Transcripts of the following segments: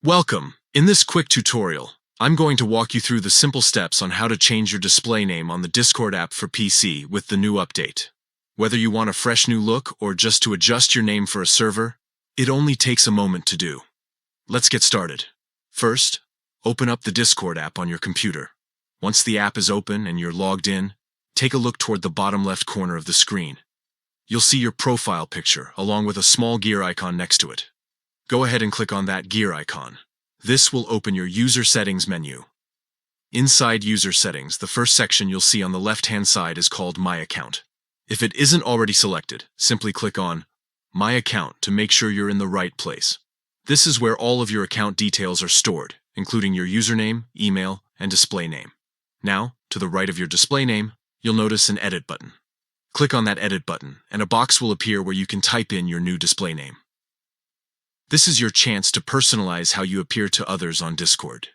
Welcome! In this quick tutorial, I'm going to walk you through the simple steps on how to change your display name on the Discord app for PC with the new update. Whether you want a fresh new look or just to adjust your name for a server, it only takes a moment to do. Let's get started. First, open up the Discord app on your computer. Once the app is open and you're logged in, take a look toward the bottom left corner of the screen. You'll see your profile picture along with a small gear icon next to it. Go ahead and click on that gear icon. This will open your User Settings menu. Inside User Settings, the first section you'll see on the left-hand side is called My Account. If it isn't already selected, simply click on My Account to make sure you're in the right place. This is where all of your account details are stored, including your username, email, and display name. Now, to the right of your display name, you'll notice an Edit button. Click on that Edit button, and a box will appear where you can type in your new display name. This is your chance to personalize how you appear to others on Discord.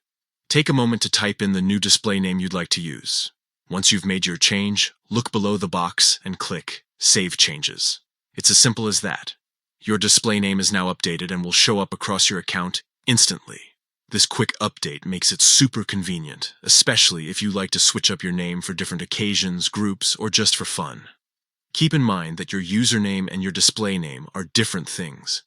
Take a moment to type in the new display name you'd like to use. Once you've made your change, look below the box and click Save Changes. It's as simple as that. Your display name is now updated and will show up across your account instantly. This quick update makes it super convenient, especially if you like to switch up your name for different occasions, groups, or just for fun. Keep in mind that your username and your display name are different things.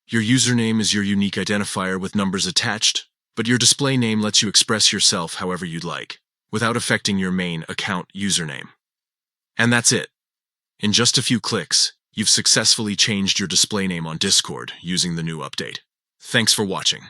Your username is your unique identifier with numbers attached, but your display name lets you express yourself however you'd like, without affecting your main account username. And that's it. In just a few clicks, you've successfully changed your display name on Discord using the new update. Thanks for watching.